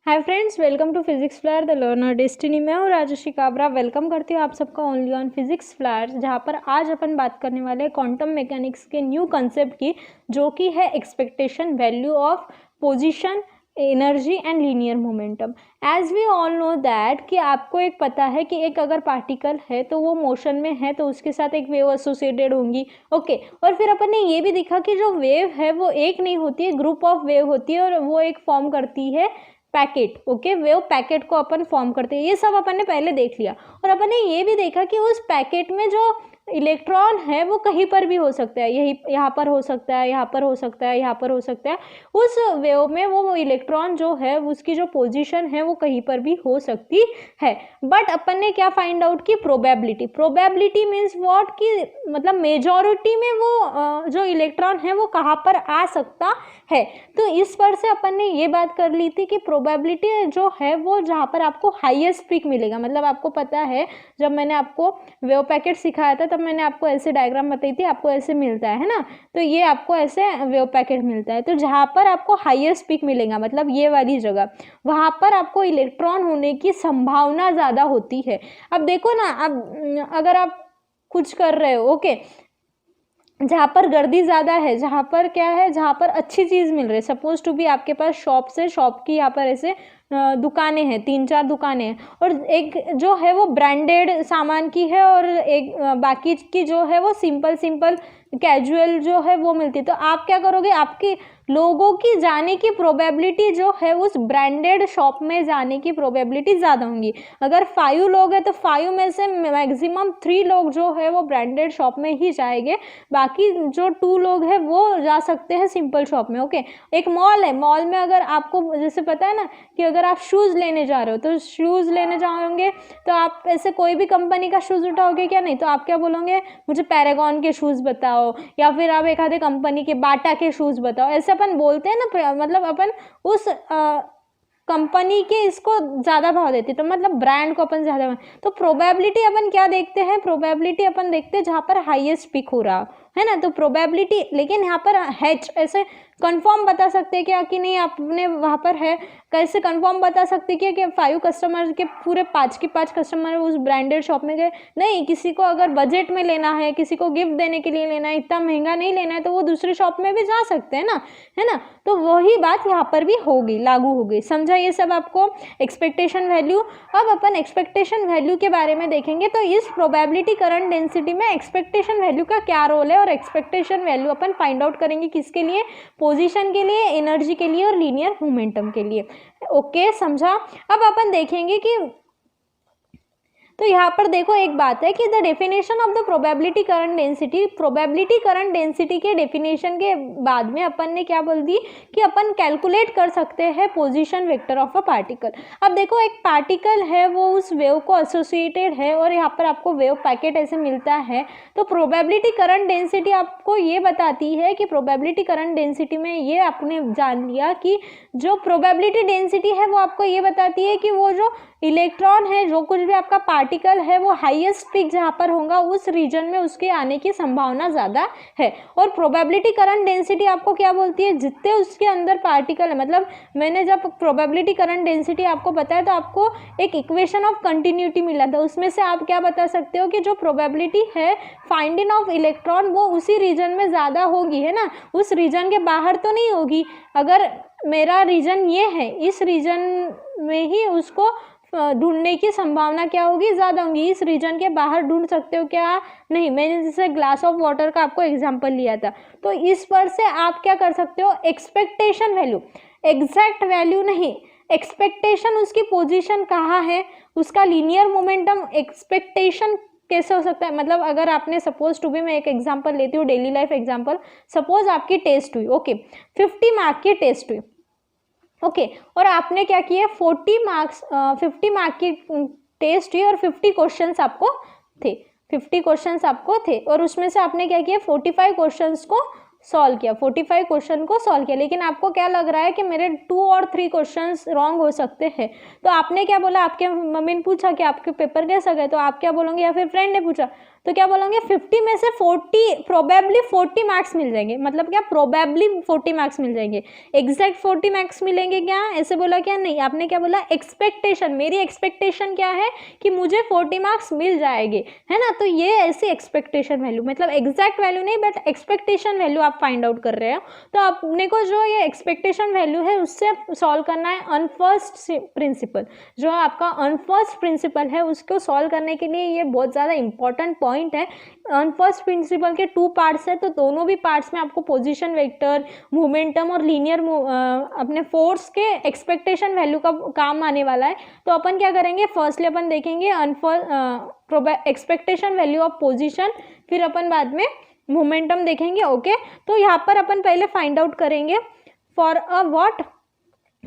Hi friends, welcome to physics flyer the learner destiny. मैं हूँ Rajshree Kabra. Welcome करती हूँ आप सबका ओनली ऑन फिजिक्स फ्लायर, जहाँ पर आज अपन बात करने वाले हैं क्वांटम मैकेनिक्स के न्यू कंसेप्ट की, जो कि है expectation value of position, energy and linear momentum. As we all know that कि आपको एक पता है कि एक अगर पार्टिकल है तो वो मोशन में है तो उसके साथ एक वेव एसोसिएटेड होंगी। ओके, और फिर अपन ने ये भी देखा कि जो वेव है वो एक नहीं होती है, ग्रुप ऑफ वेव होती है और वो एक फॉर्म करती है पैकेट। ओके, वेव पैकेट को अपन फॉर्म करते हैं। ये सब अपन ने पहले देख लिया और अपन ने ये भी देखा कि उस पैकेट में जो इलेक्ट्रॉन है वो कहीं पर भी हो सकता है, यही यहाँ पर हो सकता है, यहाँ पर हो सकता है, यहाँ पर हो सकता है। उस वेव में वो इलेक्ट्रॉन जो है उसकी जो पोजीशन है वो कहीं पर भी हो सकती है। बट अपन ने क्या फाइंड आउट की? प्रोबेबिलिटी। प्रोबेबिलिटी मीन्स व्हाट, कि मतलब मेजॉरिटी में वो जो इलेक्ट्रॉन है वो कहाँ पर आ सकता है। तो इस पर से अपन ने ये बात कर ली थी कि प्रोबेबिलिटी जो है वो जहाँ पर आपको हाईएस्ट पिक मिलेगा। मतलब आपको पता है, जब मैंने आपको वेव पैकेट सिखाया था तब मैंने आपको ऐसे डायग्राम बताई थी, आपको ऐसे मिलता है ना, तो ये आपको ऐसे वेव पैकेट मिलता है। तो जहाँ पर आपको हाईएस्ट पिक मिलेगा, मतलब ये वाली जगह, वहाँ पर आपको इलेक्ट्रॉन होने की संभावना ज़्यादा होती है। अब देखो ना, अब अगर आप कुछ कर रहे हो, ओके, जहाँ पर गर्दी ज़्यादा है, जहाँ पर क्या है, जहाँ पर अच्छी चीज़ मिल रही है, सपोज टू भी आपके पास शॉप से, शॉप की यहाँ पर ऐसे दुकानें हैं, 3-4 दुकानें हैं, और एक जो है वो ब्रांडेड सामान की है और एक बाकी की जो है वो सिंपल सिंपल कैजुअल जो है वो मिलती है। तो आप क्या करोगे? आपकी लोगों की जाने की प्रोबेबिलिटी जो है उस ब्रांडेड शॉप में जाने की प्रोबेबिलिटी ज़्यादा होंगी। अगर 5 लोग हैं तो 5 में से मैक्सिमम 3 लोग जो है वो ब्रांडेड शॉप में ही जाएंगे, बाकी जो 2 लोग हैं वो जा सकते हैं सिंपल शॉप में। ओके, एक मॉल है, मॉल में अगर आपको जैसे पता है ना कि अगर आप शूज़ लेने जा रहे हो तो शूज़ लेने जाओगे तो आप ऐसे कोई भी कंपनी का शूज़ उठाओगे क्या? नहीं। तो आप क्या बोलोगे? मुझे पैरागॉन के शूज़ बताओ, या फिर आप एक आधे कंपनी के बाटा के शूज़ बताओ। ऐसे अपन बोलते हैं ना, मतलब अपन उस कंपनी के इसको ज़्यादा भाव देते, तो मतलब ब्रांड को अपन ज़्यादा। तो प्रोबेबिलिटी अपन क्या देखते हैं? प्रोबेबिलिटी अपन देखते हैं जहाँ पर हाईएस्ट पिक हो रहा है ना, तो प्रोबेबिलिटी। लेकिन यहाँ पर हैच ऐसे कंफर्म बता सकते हैं क्या कि नहीं आपने वहाँ पर है? कैसे कंफर्म बता सकते कि 5 कस्टमर के पूरे 5 के 5 कस्टमर उस ब्रांडेड शॉप में गए? नहीं। किसी को अगर बजट में लेना है, किसी को गिफ्ट देने के लिए लेना है, इतना महंगा नहीं लेना है, तो वो दूसरी शॉप में भी जा सकते हैं ना, है ना। तो वही बात यहाँ पर भी होगी, लागू होगी। समझा ये सब आपको? Expectation value. अब अपन एक्सपेक्टेशन वैल्यू के बारे में देखेंगे। तो इस प्रोबेबिलिटी करंट डेंसिटी में एक्सपेक्टेशन वैल्यू का क्या रोल है, और एक्सपेक्टेशन वैल्यू अपन फाइंड आउट करेंगे किसके लिए? पोजीशन के लिए, एनर्जी के लिए और लीनियर मोमेंटम के लिए। ओके, समझा? अब अपन देखेंगे कि तो यहाँ पर देखो एक बात है कि the definition of the probability current density, probability current density के डेफिनेशन के बाद में अपन ने क्या बोल दी कि अपन कैलकुलेट कर सकते हैं position vector of a particle. अब देखो, एक पार्टिकल है वो उस वेव को एसोसिएटेड है और यहाँ पर आपको वेव पैकेट ऐसे मिलता है। तो प्रोबेबिलिटी करंट डेंसिटी आपको ये बताती है कि प्रोबेबिलिटी करंट डेंसिटी में ये आपने जान लिया कि जो प्रोबेबिलिटी डेंसिटी है वो आपको ये बताती है कि वो जो इलेक्ट्रॉन है, जो कुछ भी आपका पार्टिकल है, वो हाईएस्ट पिक जहाँ पर होगा उस रीजन में उसके आने की संभावना ज़्यादा है। और प्रोबेबिलिटी करंट डेंसिटी आपको क्या बोलती है? जितने उसके अंदर पार्टिकल है, मतलब मैंने जब प्रोबेबिलिटी करंट डेंसिटी आपको बताया तो आपको एक इक्वेशन ऑफ कंटिन्यूटी मिला था, उसमें से आप क्या बता सकते हो कि जो प्रोबेबिलिटी है फाइंडिंग ऑफ इलेक्ट्रॉन वो उसी रीजन में ज़्यादा होगी, है ना, उस रीजन के बाहर तो नहीं होगी। अगर मेरा रीजन ये है, इस रीजन में ही उसको ढूंढने की संभावना क्या होगी? ज़्यादा होगी। इस रीजन के बाहर ढूंढ सकते हो क्या? नहीं। मैंने जैसे ग्लास ऑफ वाटर का आपको एग्जांपल लिया था, तो इस पर से आप क्या कर सकते हो? एक्सपेक्टेशन वैल्यू, एग्जैक्ट वैल्यू नहीं, एक्सपेक्टेशन, उसकी पोजीशन कहाँ है, उसका लीनियर मोमेंटम एक्सपेक्टेशन कैसे हो सकता है। मतलब अगर आपने सपोज टू भी, मैं एक एग्जांपल लेती हूँ, डेली लाइफ एग्जांपल। सपोज आपकी टेस्ट हुई, ओके, 50 मार्क की टेस्ट हुई, ओके, और आपने क्या किया? 50 मार्क की टेस्ट हुई और 50 क्वेश्चंस आपको थे, 50 क्वेश्चंस आपको थे, और उसमें से आपने क्या किया? 45 क्वेश्चंस को सॉल्व किया, 45 क्वेश्चन को सॉल्व किया। लेकिन आपको क्या लग रहा है कि मेरे 2 और 3 क्वेश्चंस रॉन्ग हो सकते हैं। तो आपने क्या बोला? आपके मम्मी ने पूछा कि आपके पेपर कैसा गए, तो आप क्या बोलोगे? या फिर फ्रेंड ने पूछा तो क्या बोलेंगे 50 में से 40 प्रोबेबली 40 मार्क्स मिल जाएंगे, मतलब क्या प्रोबेबली 40 मार्क्स मिल जाएंगे, एग्जैक्ट 40 मार्क्स मिलेंगे क्या, ऐसे बोला क्या, नहीं, आपने क्या बोला एक्सपेक्टेशन, मेरी एक्सपेक्टेशन क्या है कि मुझे 40 मार्क्स मिल जाएंगे, है ना। तो ये ऐसी एक्सपेक्टेशन वैल्यू, मतलब एग्जैक्ट वैल्यू नहीं बट एक्सपेक्टेशन वैल्यू आप फाइंड आउट कर रहे हो। तो आपने को जो ये एक्सपेक्टेशन वैल्यू है उससे सॉल्व करना है अनफर्स्ट प्रिंसिपल, जो आपका अनफर्स्ट प्रिंसिपल है उसको सॉल्व करने के लिए ये बहुत ज़्यादा इंपॉर्टेंट पॉइंट है। अनफर्स्ट प्रिंसिपल के 2 पार्ट्स है, तो दोनों भी पार्ट्स में आपको पोजीशन वेक्टर, मोमेंटम और लीनियर अपने फोर्स के एक्सपेक्टेशन वैल्यू का काम आने वाला है। तो अपन क्या करेंगे, फर्स्टली अपन देखेंगे एक्सपेक्टेशन वैल्यू ऑफ पोजीशन, फिर अपन बाद में मोमेंटम देखेंगे। ओके, तो यहाँ पर अपन पहले फाइंड आउट करेंगे for a what,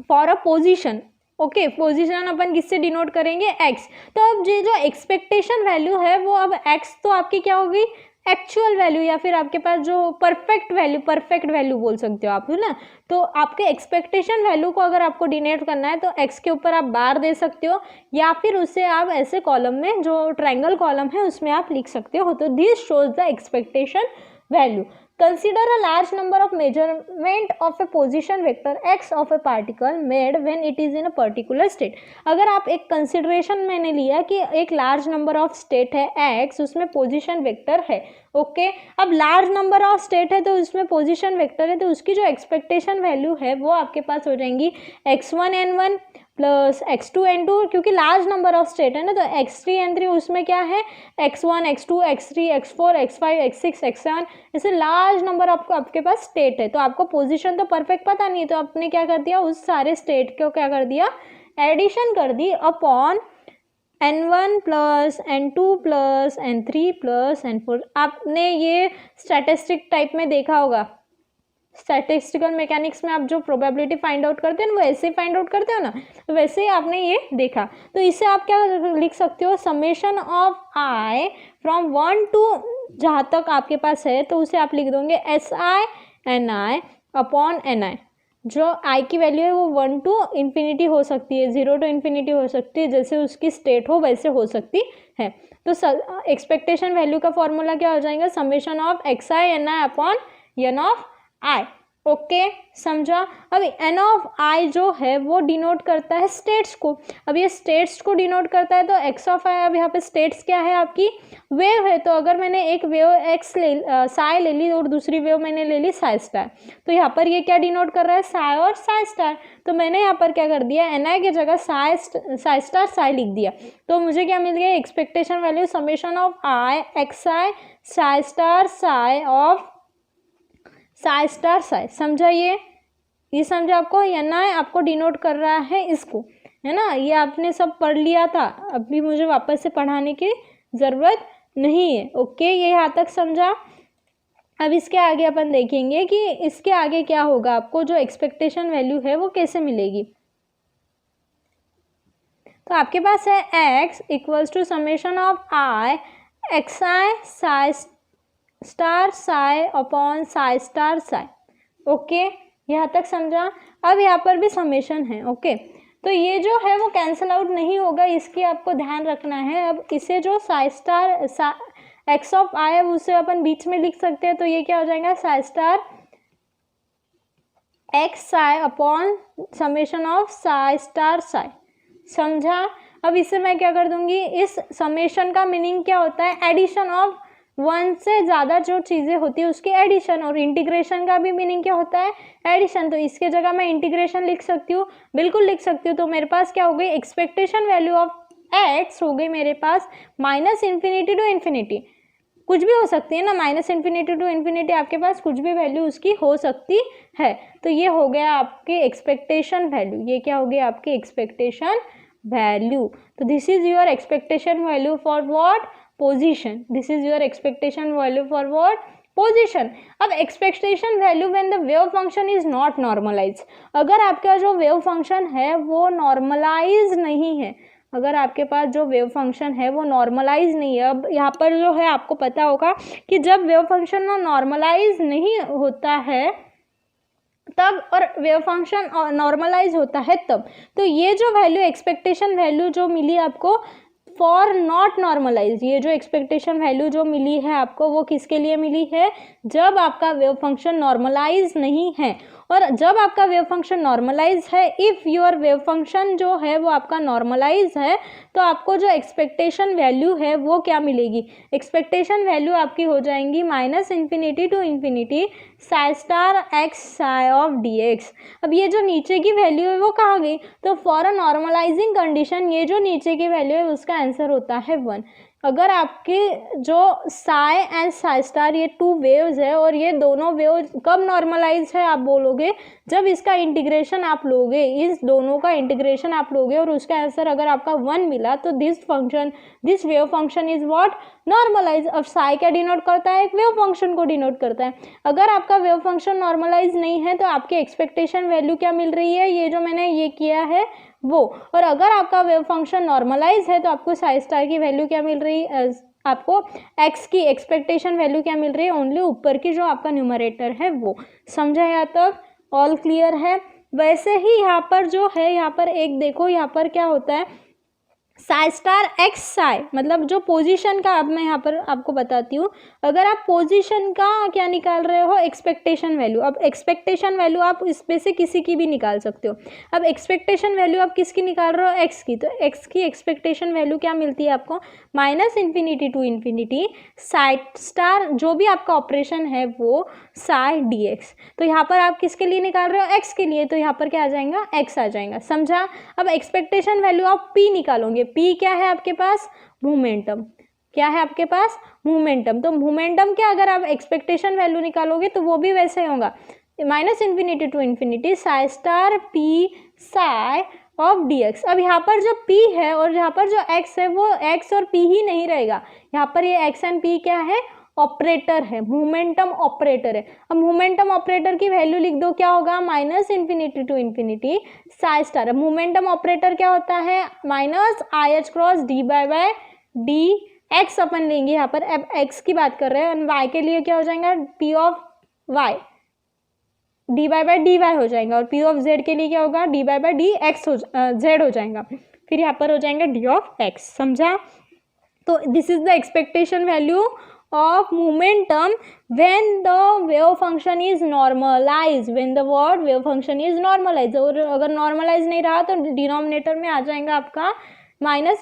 for a position. Okay, position अपन किससे डिनोट करेंगे, एक्स। तो अब ये जो एक्सपेक्टेशन वैल्यू है वो अब एक्स तो आपकी क्या होगी, एक्चुअल वैल्यू, या फिर आपके पास जो परफेक्ट वैल्यू बोल सकते हो आप, है ना। तो आपके एक्सपेक्टेशन वैल्यू को अगर आपको डिनोट करना है तो एक्स के ऊपर आप बार दे सकते हो, या फिर उसे आप ऐसे कॉलम में, जो ट्रायंगल कॉलम है उसमें आप लिख सकते हो। तो this shows the expectation value. Consider a large number of measurement of a position vector x of a particle made when it is in a particular state। अगर आप एक कंसिडरेशन मैंने लिया कि एक लार्ज नंबर ऑफ स्टेट है x, उसमें position vector है। ओके, अब लार्ज नंबर ऑफ स्टेट है तो उसमें पोजीशन वेक्टर है, तो उसकी जो एक्सपेक्टेशन वैल्यू है वो आपके पास हो जाएंगी x1 n1 plus x2 n2, क्योंकि लार्ज नंबर ऑफ स्टेट है ना, तो x3 n3 उसमें क्या है x1 x2 x3 x4 x5 x6 x7, ऐसे लार्ज नंबर आपके पास स्टेट है। तो आपको पोजीशन तो परफेक्ट पता नहीं है, तो आपने क्या कर दिया, उस सारे स्टेट को क्या कर दिया, एडिशन कर दी upon n1 plus n2 plus n3 plus n4। आपने ये स्टैटिस्टिक टाइप में देखा होगा, स्टैटिस्टिकल मैकेनिक्स में आप जो प्रोबेबिलिटी फाइंड आउट करते हैं वो ऐसे ही फाइंड आउट करते हो ना, तो वैसे ही आपने ये देखा। तो इससे आप क्या लिख सकते हो, summation of i from 1 to जहाँ तक आपके पास है, तो उसे आप लिख दोगे S I N I upon N I. जो आई की वैल्यू है वो 1 टू इन्फिनिटी हो सकती है, 0 टू इन्फिनिटी हो सकती है, जैसे उसकी स्टेट हो वैसे हो सकती है। तो एक्सपेक्टेशन वैल्यू का फॉर्मूला क्या हो जाएगा, summation of x i N I upon n of i. Okay, समझा। अब एन ऑफ आई जो है वो डिनोट करता है स्टेट्स को। अब ये स्टेट्स को डिनोट करता है, तो एक्स ऑफ आई, अब यहाँ पे स्टेट्स क्या है आपकी, वेव है। तो अगर मैंने एक वेव एक्स साई ले ली और दूसरी वेव मैंने ले ली साई स्टार, तो यहाँ पर ये क्या डिनोट कर रहा है, साई और साई स्टार। तो मैंने यहाँ पर क्या कर दिया, एन आई की जगह साई स्टार साई लिख दिया। तो मुझे क्या मिल गया, expectation value summation of i x i psi star sigh of Sai star Sai. समझा, ये समझा आपको, एन आई आपको डिनोट कर रहा है इसको, है ना। ये आपने सब पढ़ लिया था, अभी मुझे वापस से पढ़ाने की ज़रूरत नहीं है। ओके, ये यहाँ तक समझा। अब इसके आगे अपन देखेंगे कि इसके आगे क्या होगा, आपको जो एक्सपेक्टेशन वैल्यू है वो कैसे मिलेगी। तो आपके पास है x equals to summation of i x i psi star psi upon psi star psi. Okay, यहाँ तक समझा। अब यहाँ पर भी समेशन है। ओके, तो ये जो है वो कैंसिल आउट नहीं होगा, इसकी आपको ध्यान रखना है। अब इसे जो साई स्टार एक्स ऑफ आई है उसे अपन बीच में लिख सकते हैं, तो ये क्या हो जाएगा, Sai star x psi upon summation of Sai star Sai. समझा। अब इसे मैं क्या कर दूंगी, इस समेशन का मीनिंग क्या होता है, एडिशन ऑफ 1 से ज़्यादा जो चीज़ें होती है उसकी एडिशन, और इंटीग्रेशन का भी मीनिंग क्या होता है, एडिशन। तो इसके जगह मैं इंटीग्रेशन लिख सकती हूँ, बिल्कुल लिख सकती हूँ। तो मेरे पास क्या हो गई, एक्सपेक्टेशन वैल्यू ऑफ एक्स हो गई मेरे पास माइनस इन्फिनिटी टू इन्फिनिटी, कुछ भी हो सकती है ना, माइनस इन्फिनिटी टू इन्फिनिटी आपके पास कुछ भी वैल्यू उसकी हो सकती है। तो ये हो गया आपके एक्सपेक्टेशन वैल्यू, ये क्या हो गया आपकी एक्सपेक्टेशन वैल्यू। तो this is your expectation value for what, position. This is your expectation value for what, position. अब expectation value when the wave function is not normalise, अगर आपका जो वेव फंक्शन है वो नॉर्मलाइज नहीं है, अगर आपके पास जो वेव फंक्शन है वो नॉर्मलाइज नहीं है। अब यहाँ पर जो है आपको पता होगा कि जब वेव फंक्शन नॉर्मलाइज नहीं होता है तब, और वेव फंक्शन नॉर्मलाइज होता है तब, तो ये जो वैल्यू एक्सपेक्टेशन वैल्यू जो मिली आपको फॉर नॉट नॉर्मलाइज, ये जो एक्सपेक्टेशन वैल्यू जो मिली है आपको वो किसके लिए मिली है, जब आपका वेव फंक्शन नॉर्मलाइज नहीं है। और जब आपका वेव फंक्शन नॉर्मलाइज है, इफ़ योर वेव फंक्शन जो है वो आपका नॉर्मलाइज है, तो आपको जो एक्सपेक्टेशन वैल्यू है वो क्या मिलेगी, एक्सपेक्टेशन वैल्यू आपकी हो जाएंगी -∞ to ∞ Sai star x sigh of dx। अब ये जो नीचे की वैल्यू है वो कहाँ गई, तो फॉर अ नॉर्मलाइजिंग कंडीशन ये जो नीचे की वैल्यू है उसका आंसर होता है 1। अगर आपके जो साई एंड साई स्टार ये 2 वेव्स है और ये दोनों वेव्स कब नॉर्मलाइज है आप बोलोगे, जब इसका इंटीग्रेशन आप लोगे, इस दोनों का इंटीग्रेशन आप लोगे और उसका आंसर अगर आपका 1 मिला, तो this wave function is what, normalize. अब साई क्या डिनोट करता है, एक वेव फंक्शन को डिनोट करता है। अगर आपका वेव फंक्शन नॉर्मलाइज नहीं है तो आपकी एक्सपेक्टेशन वैल्यू क्या मिल रही है, ये जो मैंने ये किया है वो। और अगर आपका वेव फंक्शन नॉर्मलाइज है तो आपको साई स्टार की वैल्यू क्या मिल रही है, आपको x की एक्सपेक्टेशन वैल्यू क्या मिल रही है, ओनली ऊपर की जो आपका न्यूमरेटर है वो। समझा यहाँ तक, ऑल क्लियर है। वैसे ही यहाँ पर जो है, यहाँ पर एक देखो, यहाँ पर क्या होता है, साई स्टार x साई मतलब जो पोजीशन का, अब मैं यहाँ पर आपको बताती हूँ। अगर आप पोजीशन का क्या निकाल रहे हो, एक्सपेक्टेशन वैल्यू, अब एक्सपेक्टेशन वैल्यू आप इसमें से किसी की भी निकाल सकते हो। अब एक्सपेक्टेशन वैल्यू आप किसकी निकाल रहे हो, x की, तो x की एक्सपेक्टेशन वैल्यू क्या मिलती है आपको, -∞ to ∞ साई स्टार जो भी आपका ऑपरेशन है वो साई dx। तो यहाँ पर आप किसके लिए निकाल रहे हो, x के लिए, तो यहाँ पर क्या आ जाएगा, x आ जाएगा। समझा। अब एक्सपेक्टेशन वैल्यू आप p निकालोगे, p क्या है आपके पास, मोमेंटम। क्या है आपके पास, मोमेंटम। तो मोमेंटम क्या, अगर आप एक्सपेक्टेशन वैल्यू निकालोगे तो वो भी वैसे होगा, -∞ to ∞ Sai star p sigh of dx। अब यहाँ पर जो p है और यहाँ पर जो x है वो x और p ही नहीं रहेगा, यहाँ पर ये x एंड p क्या है, ऑपरेटर है, मोमेंटम ऑपरेटर है। अब मोमेंटम ऑपरेटर की वैल्यू लिख दो, क्या होगा, -∞ to ∞ साई स्टार। अब मोमेंटम ऑपरेटर क्या होता है, -IH क्रॉस d/d x अपन लेंगे यहाँ पर। अब x की बात कर रहे हैं, y के लिए क्या हो जाएगा, p ऑफ y dy/dy हो जाएगा, और p ऑफ z के लिए क्या होगा, dy/dx z हो जाएगा, फिर यहाँ पर हो जाएगा d ऑफ x। समझा। तो this is the expectation value of momentum when the wave function is normalized, when the word wave function is normalized। और अगर normalize नहीं रहा तो डिनोमिनेटर में आ जाएगा आपका -∞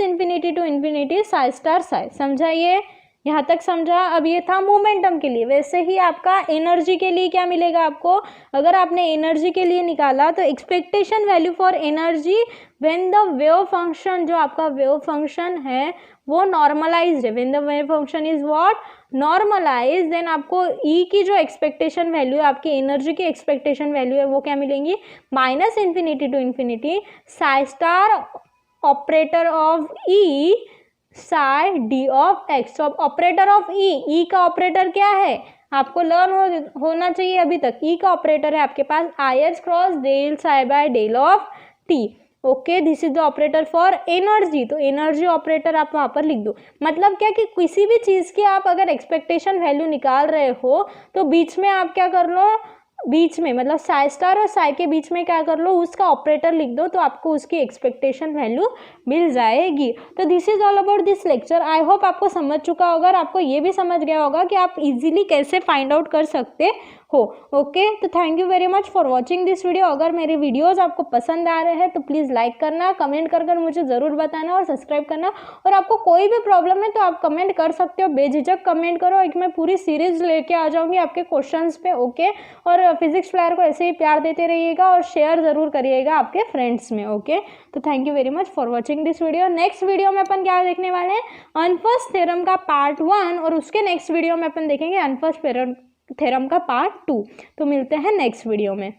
to ∞ साई स्टार साई। समझा, ये यहाँ तक समझा। अब ये था मोमेंटम के लिए। वैसे ही आपका एनर्जी के लिए क्या मिलेगा आपको, अगर आपने एनर्जी के लिए निकाला तो expectation value for energy when the wave function, जो आपका वेव फंक्शन है वो नॉर्मलाइज्ड है, when the wave function is what, normalize, then आपको ई की जो एक्सपेक्टेशन वैल्यू है, आपकी एनर्जी की एक्सपेक्टेशन वैल्यू है वो क्या मिलेंगी, -∞ to ∞ Sai star operator of E Sai D of x. तो ऑपरेटर ऑफ ई का ऑपरेटर क्या है, आपको लर्न होना चाहिए अभी तक। ई का ऑपरेटर है आपके पास IH cross del psi by del of t. Okay, this is the operator for energy. तो एनर्जी ऑपरेटर आप वहाँ पर लिख दो। मतलब क्या कि किसी भी चीज़ की आप अगर एक्सपेक्टेशन वैल्यू निकाल रहे हो तो बीच में आप क्या कर लो, बीच में मतलब साई स्टार और साई के बीच में क्या कर लो, उसका ऑपरेटर लिख दो, तो आपको उसकी एक्सपेक्टेशन वैल्यू मिल जाएगी। तो this is all about this lecture. I hope आपको समझ चुका होगा और आपको ये भी समझ गया होगा कि आप इजीली कैसे फाइंड आउट कर सकते हो। ओके, तो thank you very much for watching this video. अगर मेरे वीडियोज़ आपको पसंद आ रहे हैं तो प्लीज़ लाइक करना, कमेंट कर मुझे ज़रूर बताना और सब्सक्राइब करना। और आपको कोई भी प्रॉब्लम है तो आप कमेंट कर सकते हो, बेझिझक कमेंट करो। एक मैं पूरी सीरीज लेके आ जाऊँगी आपके क्वेश्चंस पे। ओके, और फिजिक्स फ्लायर को ऐसे ही प्यार देते रहिएगा और शेयर ज़रूर करिएगा आपके फ्रेंड्स में। ओके, तो thank you very much for watching this video. Next video में अपन क्या देखने वाले हैं, अनफर्स्ट थ्योरम का पार्ट 1, और उसके नेक्स्ट वीडियो में अपन देखेंगे अनफर्स्ट थ्योरम का पार्ट 2। तो मिलते हैं नेक्स्ट वीडियो में।